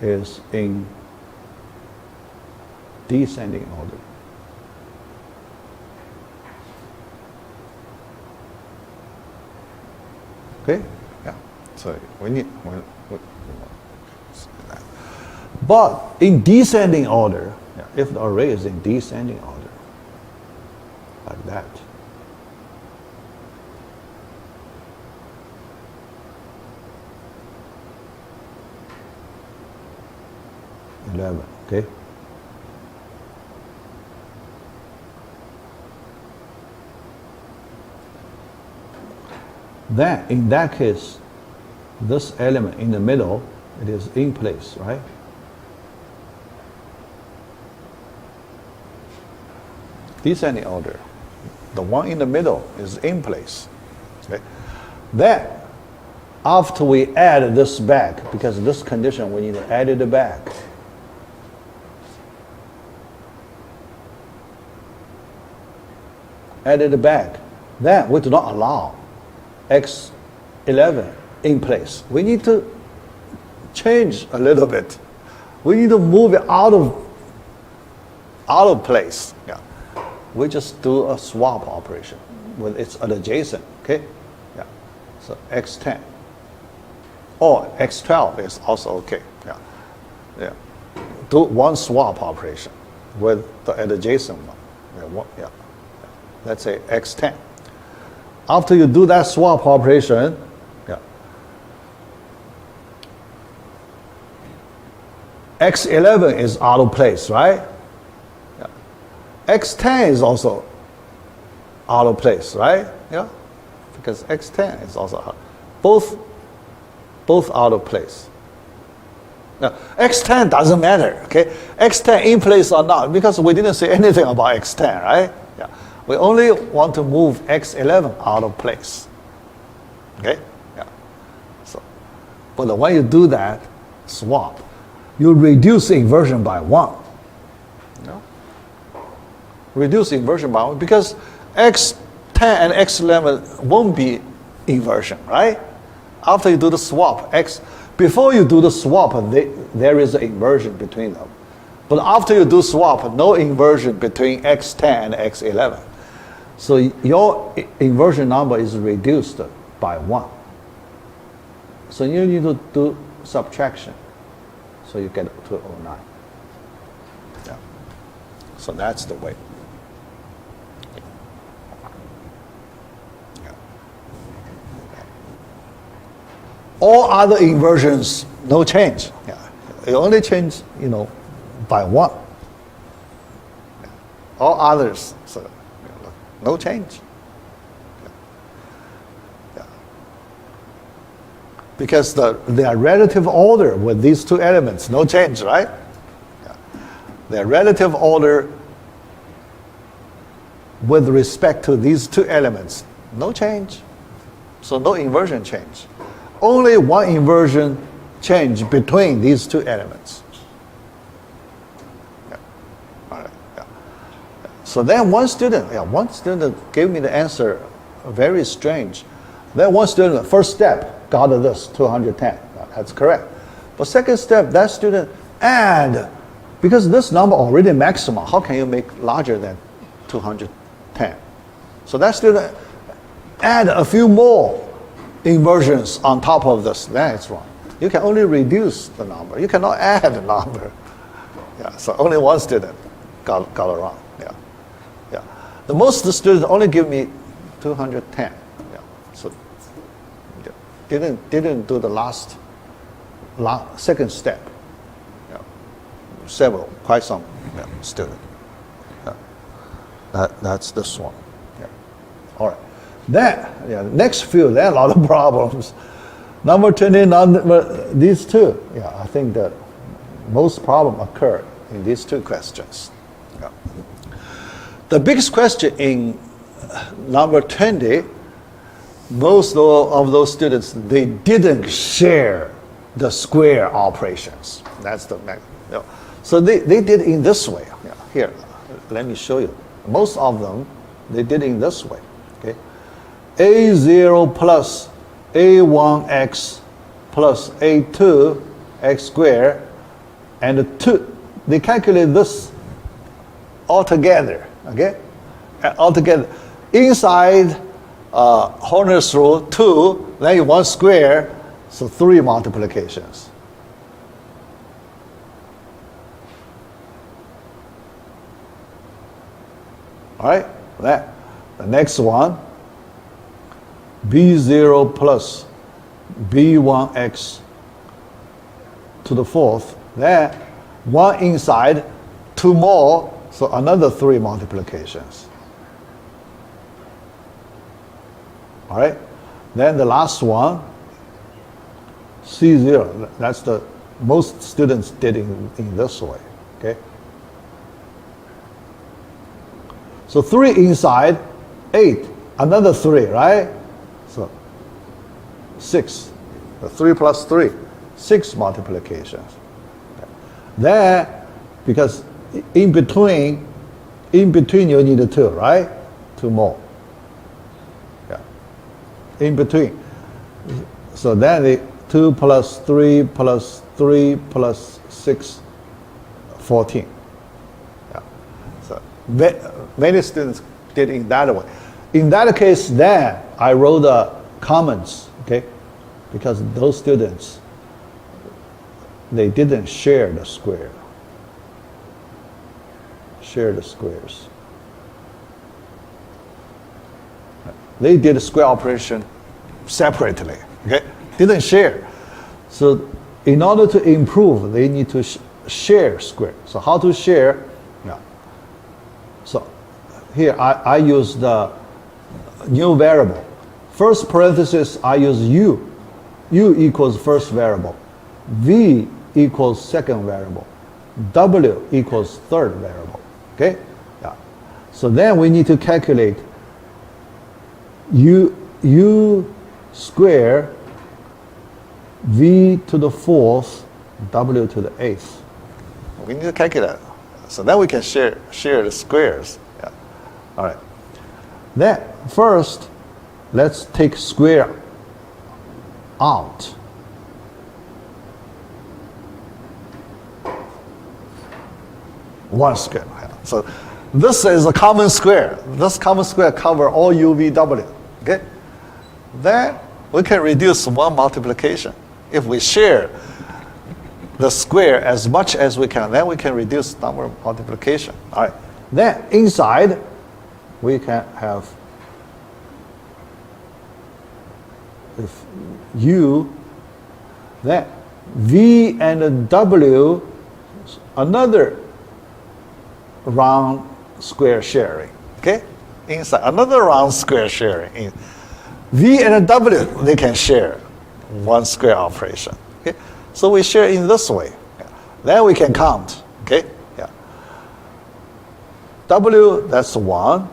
is in descending order. Okay? Yeah. So we need that. But in descending order, yeah, if the array is in descending order, like that, okay? Then, in that case, this element in the middle, it is in place, right? Descending order. The one in the middle is in place. Okay? Then, after we add this back, because of this condition, we need to add it back. Add it back. Then we do not allow x11 in place. We need to change a little bit. We need to move it out of place. Yeah. We just do a swap operation with its adjacent. Okay. Yeah. So x10 or x12 is also okay. Yeah. Yeah. Do one swap operation with the adjacent one. Yeah. Let's say x10. After you do that swap operation, yeah, x11 is out of place, right? Yeah. x10 is also out of place, right? Yeah, because x10 is also out. Both out of place. Now, x10 doesn't matter, okay? x10 in place or not, because we didn't say anything about x10, right? Yeah. We only want to move x11 out of place. Okay? Yeah. So, but when you do that swap, you reduce the inversion by 1. No? Reduce inversion by 1 because x10 and x11 won't be inversion, right? After you do the swap, before you do the swap, there is an inversion between them. But after you do swap, no inversion between x10 and x11. So your inversion number is reduced by 1. So you need to do subtraction. So you get 209. Yeah. So that's the way. Yeah. All other inversions, no change. Yeah. You only change, by 1. Yeah. All others, so no change. Yeah. Because their relative order with these two elements, no change, right? Yeah. Their relative order with respect to these two elements, no change. So no inversion change. Only one inversion change between these two elements. So then one student gave me the answer, very strange. Then one student, first step, got this, 210. That's correct. But second step, that student add, because this number already maximum, how can you make larger than 210? So that student add a few more inversions on top of this, then it's wrong. You can only reduce the number. You cannot add the number. Yeah, so only one student got it wrong. Yeah, yeah. The most students only give me 210. Yeah, so yeah. Didn't do the second step. Yeah. Quite some student. Yeah. That's this one. Yeah. All right. Then next few, there are a lot of problems. Number 20, these two. Yeah, I think that most problem occur in these two questions. Yeah. The biggest question in number 20, most of those students, they didn't share the square operations. That's the so they did in this way. Yeah. Here, let me show you. Most of them, they did in this way. Okay, a0 plus a1x plus a2x squared and 2. They calculate this all together. Okay, all together inside Horner's rule 2. Then you want square, so 3 multiplications. All right, the next one, b0 plus b1x to the 4th. Then 1 inside, 2 more, so another 3 multiplications. All right, then the last one, c0. That's the most students did in this way. Okay. So 3 inside, 8, another 3, right? So 6, the 3 plus 3, 6 multiplications. Then, because in between you need a 2, right? 2 more. Yeah. In between. So then the 2 plus 3 plus 3 plus 6, 14. Yeah. So many students did in that way. In that case, then I wrote the comments, okay? Because those students, they didn't share the square. Share the squares. They did a square operation separately, okay? Didn't share. So in order to improve, they need to share square. So how to share? Yeah. So here I use the new variable. First parenthesis, I use u. U equals first variable. V equals second variable. W equals third variable. Okay? Yeah. So then we need to calculate u square v to the 4th, w to the 8th. We need to calculate. So then we can share the squares. Yeah. All right. Then first, let's take square out. One square. So this is a common square. This common square covers all UVW. Okay? Then we can reduce one multiplication. If we share the square as much as we can, then we can reduce number of multiplication. All right. Then inside, we can have if u, then v and w, another round square sharing. Okay? Inside, another round square sharing. V and W, they can share one square operation. Okay? So we share in this way. Yeah. Then we can count. Okay? Yeah. W, that's 1.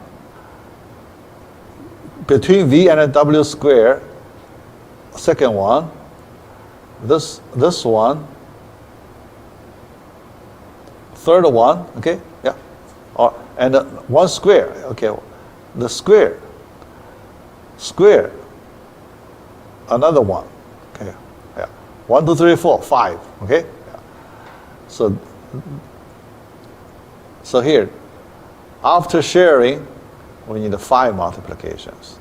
Between V and W square, second one, this one, third one, okay? Yeah. And one square, okay? The square, another one, okay? Yeah. 1, 2, 3, 4, 5, okay? Yeah. So here, after sharing, we need 5 multiplications.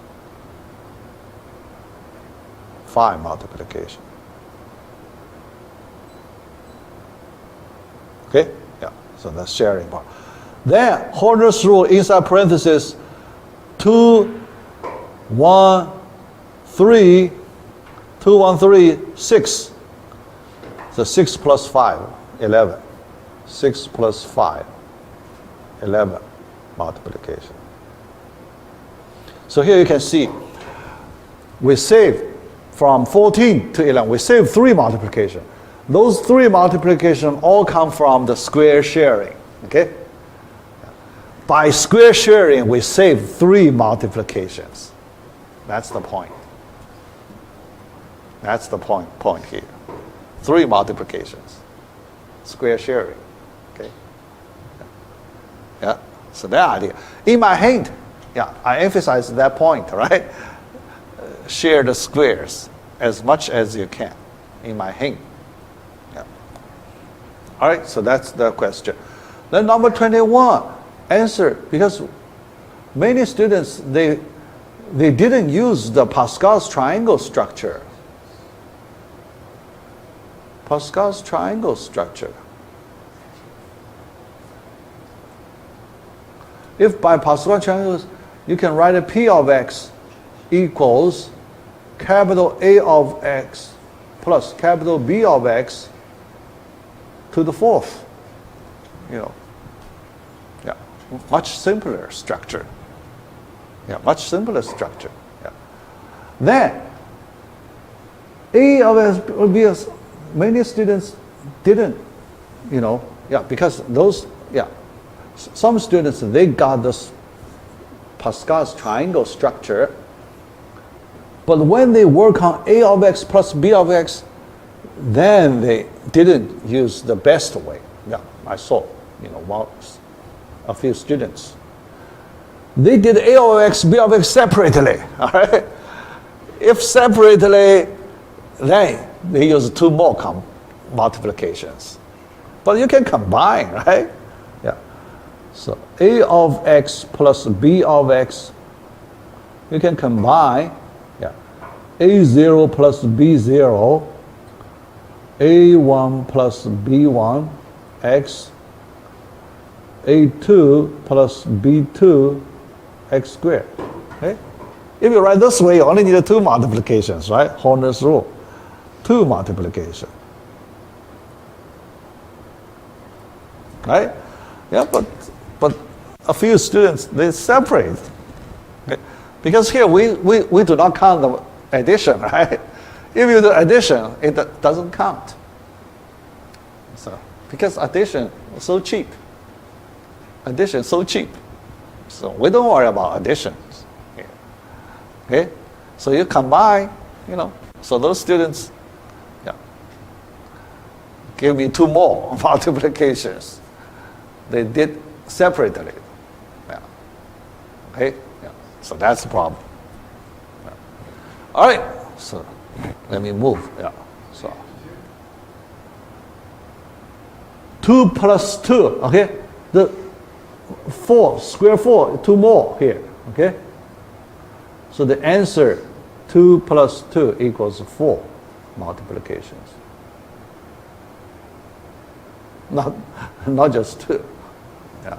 5 multiplication. Okay? Yeah, so that's sharing part. Then Horner's rule inside parentheses 2, 1, 3, 2, 1, 3, 6. So 6 plus 5, 11. 6 plus 5, 11 multiplication. So here you can see we save from 14 to 11. We save 3 multiplication. Those 3 multiplication all come from the square sharing. Okay? By square sharing, we save 3 multiplications. That's the point. That's the point here. 3 multiplications. Square sharing. Okay? Yeah. So that idea. In my hint, yeah, I emphasize that point, right? Share the squares as much as you can in my hint. Yeah. All right, so that's the question. Then number 21, answer, because many students, they didn't use the Pascal's triangle structure. Pascal's triangle structure. If by Pascal triangles, you can write a P of x equals capital A of x plus capital B of x to the 4th. You know, yeah, much simpler structure. Yeah, much simpler structure. Yeah. Then A of x will be as many students didn't, you know, yeah, because those, yeah, some students, they got this Pascal's triangle structure, but when they work on A of x plus B of x, then they didn't use the best way. Yeah, I saw, you know, a few students. They did A of x, B of x separately, all right? If separately, then they use 2 more multiplications. But you can combine, right? Yeah. So A of x plus B of x, you can combine, yeah. A0 plus B0, A1 plus B1, x, A2 plus B2, x squared. Okay? If you write this way, you only need 2 multiplications, right? Horner's rule. 2 multiplication. Right? Yeah, but a few students, they separate. Okay? Because here we do not count the addition, right? If you do addition, it doesn't count. So, because addition is so cheap. Addition is so cheap. So we don't worry about additions. Okay? So you combine, you know, so those students, yeah, give me 2 more multiplications. They did separately. Yeah. Okay? Yeah. So that's the problem. Yeah. All right. So let me move. Yeah. So 2 plus 2. Okay? The 4, square 4, 2 more here. Okay? So the answer 2 plus 2 equals 4 multiplications. Not just 2. Yeah.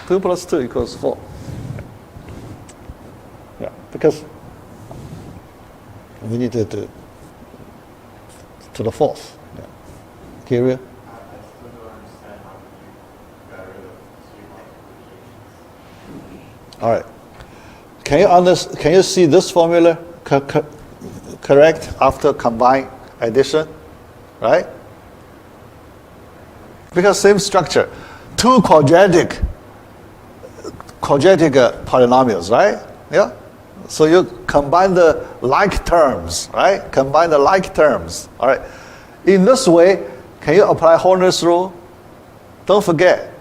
2 plus 2 equals 4. Yeah, because we need to do to the 4th. Yeah. Kirill? I still don't understand how you got rid of 2 multiplications. All right. Can you see this formula correct after combine addition, right? Because same structure, 2 quadratic polynomials, right? Yeah. So you combine the like terms, right? Combine the like terms. All right. In this way, can you apply Horner's rule? Don't forget,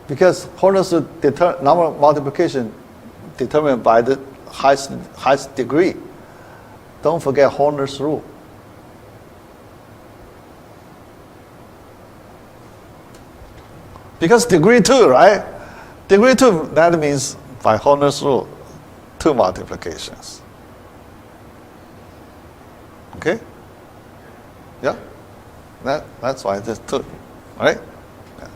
because Horner's number multiplication determined by the highest degree. Don't forget Horner's rule. Because degree 2, right? Degree 2, that means by Horner's rule, 2 multiplications. Okay? Yeah? That's why this 2, right? Yeah.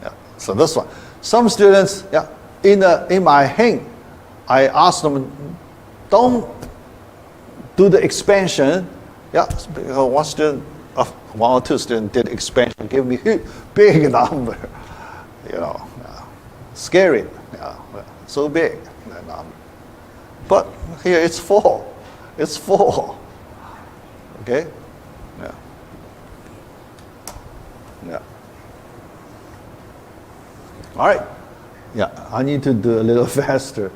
Yeah. So this one. Some students, yeah, in my hint, I asked them, don't do the expansion. Yeah, because one or two students did expansion, give me big number, scary, so big that number. But here it's 4. It's 4. Okay? Yeah. Yeah. All right. Yeah, I need to do a little faster.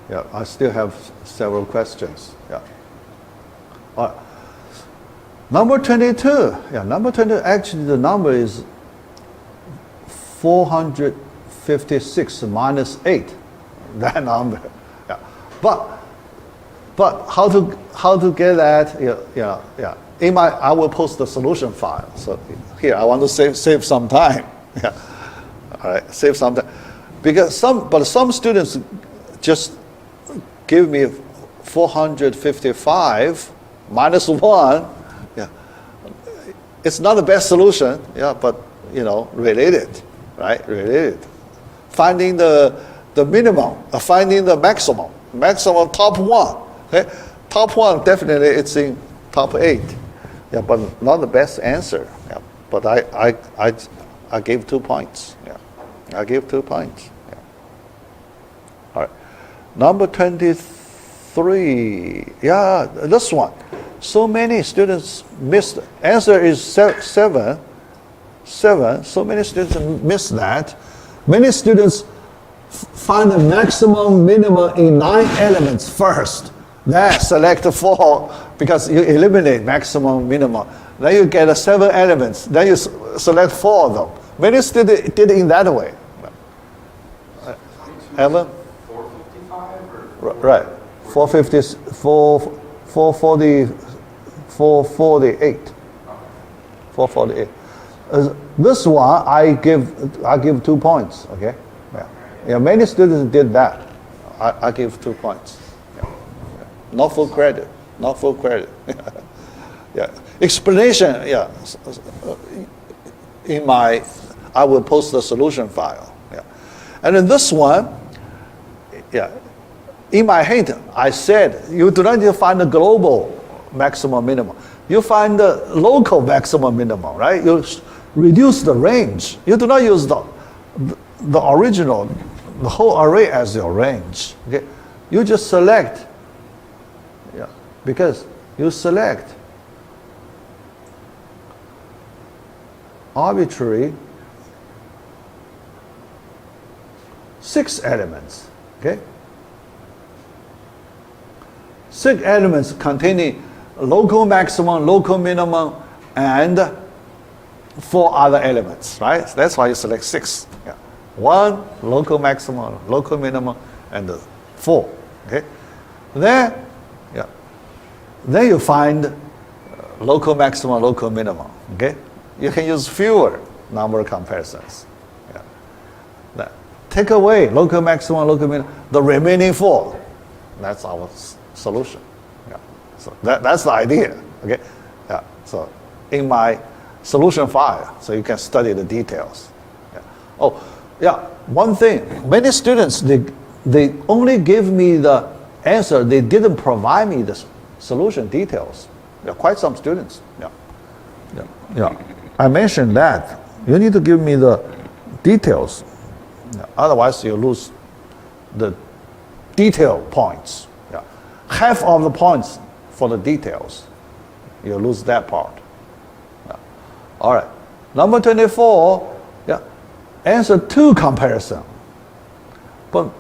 Yeah, I still have several questions. Yeah. All right. Number 22. Yeah, number 22. Actually, the number is 456 minus 8. That number. Yeah. But how to get that? Yeah. I will post the solution file. So here I want to save some time. Yeah. All right, save some time. Because some students just give me 455 minus 1. Yeah. It's not the best solution, yeah, but related, right? Related. Finding the minimum, finding the maximum top 1. Okay? Top 1 definitely it's in top 8. Yeah, but not the best answer. Yeah. But I gave 2 points. Yeah. I gave 2 points. Yeah. All right. Number 23. Yeah, this one. So many students missed. Answer is 7. 7. So many students miss that. Many students find the maximum, minimum in 9 elements first. Then select 4 because you eliminate maximum, minimum. Then you get 7 elements. Then you select 4 of them. Many students did it in that way. Evan? 455 or? Right. 448. 448. This one I give 2 points. Okay. Yeah. Many students did that. I give 2 points. Yeah. Not full credit. Not full credit. Yeah. Explanation. Yeah. I will post the solution file. Yeah. And then this one. Yeah. In my hint, I said you do not need to find the global maximum minimum. You find the local maximum minimum, right? You reduce the range. You do not use the original, the whole array as your range. Okay? You just select. Yeah. Because you select arbitrary 6 elements. Okay? 6 elements containing local maximum, local minimum, and 4 other elements, right? That's why you select 6. Yeah. 1 local maximum, local minimum, and 4. Okay. Then you find local maximum, local minimum. Okay. You can use fewer number comparisons. Yeah. Then take away local maximum, local minimum, the remaining 4. That's our solution. Yeah. So that's the idea. Okay. Yeah. So in my solution file, so you can study the details. Yeah. Oh, yeah. One thing. Many students they only give me the answer. They didn't provide me the solution details. Yeah. Quite some students. Yeah. Yeah. Yeah. I mentioned that you need to give me the details. Yeah. Otherwise, you lose the detail points. Yeah. Half of the points for the details. You lose that part. Yeah. All right. Number 24, yeah. Answer 2 comparison. But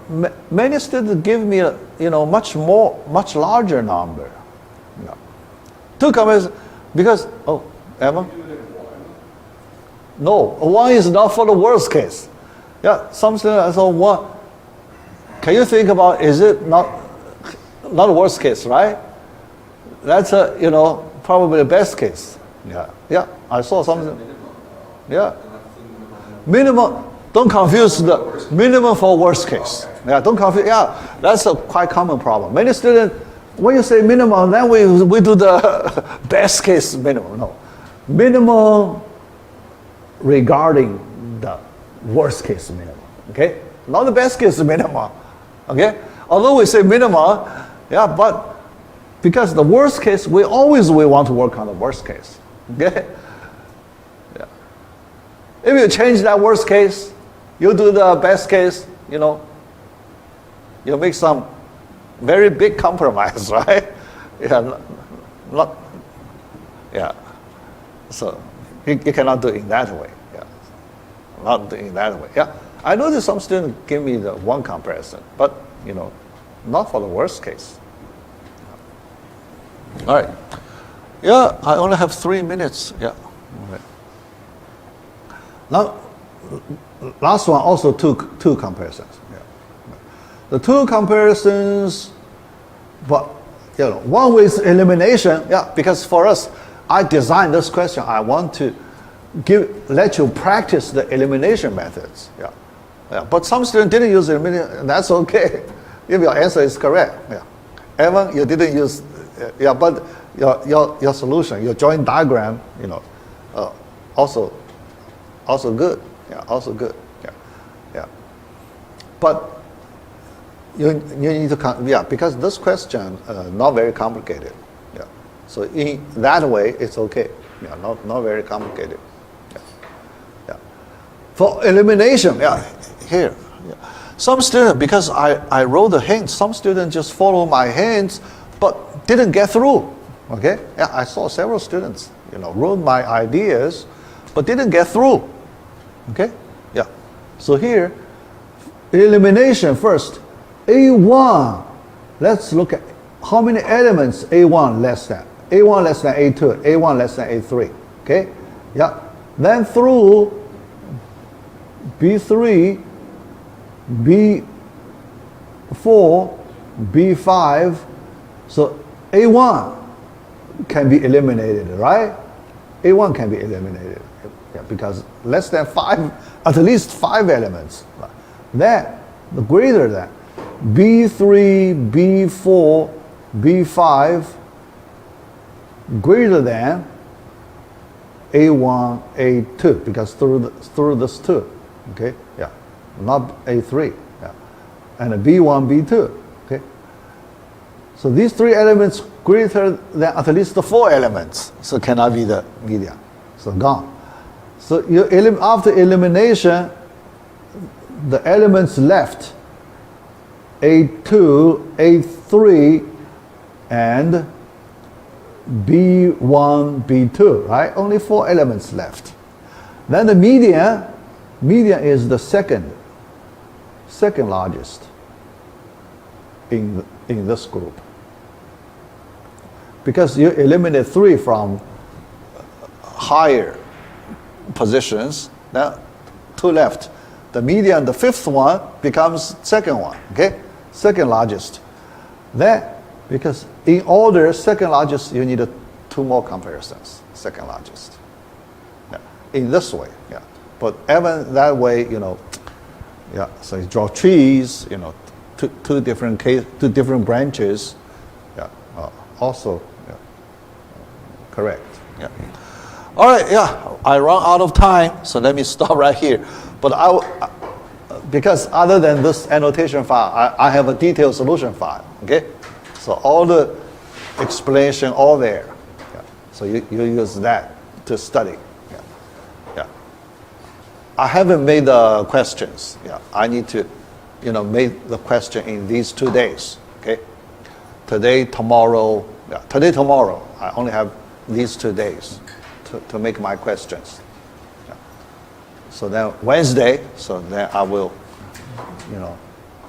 many students give me a much larger number. Yeah. 2 comparison because Emma? No, 1 is not for the worst case. Yeah, some students say 1. Can you think about, is it not the worst case, right? That's probably the best case. Yeah, yeah. I saw something. Yeah. Minimum. Don't confuse the minimum for worst case. Yeah, don't confuse. Yeah, that's a quite common problem. Many students when you say minimum, then we do the best case minimum. No, minimum regarding the worst case minimum. Okay, not the best case minimum. Okay, although we say minimum, yeah, but because the worst case, we want to work on the worst case. Okay, yeah. If you change that worst case, you do the best case. You know, you make some very big compromise, right? Yeah, not yeah. So you cannot do it in that way. Yeah, not doing it that way. Yeah, I noticed some students give me the one comparison, but you know, not for the worst case. All right. Yeah, I only have 3 minutes. Yeah. All right. Now, last one also two comparisons. Yeah. The two comparisons, but you know, one with elimination. Yeah, because for us, I designed this question. I want to let you practice the elimination methods. Yeah. Yeah. But some students didn't use elimination, and that's okay if your answer is correct. Yeah. Evan, you didn't use. Yeah, but your solution, your joint diagram, you know, also good. Yeah, also good. Yeah, yeah. But you need to because this question not very complicated. Yeah. So in that way, it's okay. Yeah, not very complicated. Yeah. Yeah. For elimination, yeah, here. Yeah. Some students, because I wrote the hints, some students just follow my hints, but didn't get through. Okay? Yeah, I saw several students, you know, wrote my ideas, but didn't get through. Okay? Yeah. So here, elimination first. A1, let's look at how many elements A1 less than. A1 less than A2, A1 less than A3. Okay? Yeah. Then through B3, B4, B5, so A1 can be eliminated, right? A1 can be eliminated, yeah, because less than 5, at least 5 elements. Right? Then, the greater than B3, B4, B5, greater than A1, A2, because through this 2, okay, yeah, not A3, yeah, and a B1, B2, okay. So these 3 elements greater than at least the 4 elements, so cannot be the median, so gone. So you after elimination, the elements left, A2, A3, and B1, B2, right? Only 4 elements left. Then the median is the second largest in this group. Because you eliminate 3 from higher positions, now 2 left. The median, the 5th one, becomes second one, okay? Second largest. Then, because in order, second largest, you need 2 more comparisons, second largest. Yeah. In this way, yeah. But even that way, you know, yeah, so you draw trees, you know, two different branches, yeah, also, yeah, correct, yeah. All right, yeah, I run out of time, so let me stop right here. But because other than this annotation file, I have a detailed solution file, okay? So all the explanation, all there. Yeah. So you use that to study. Yeah. Yeah. I haven't made the questions. Yeah. I need to, you know, make the question in these 2 days. Okay. Today, tomorrow. Yeah. Today, tomorrow. I only have these 2 days to make my questions. Yeah. So then Wednesday. So then I will, you know,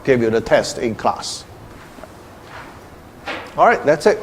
give you the test in class. All right, that's it.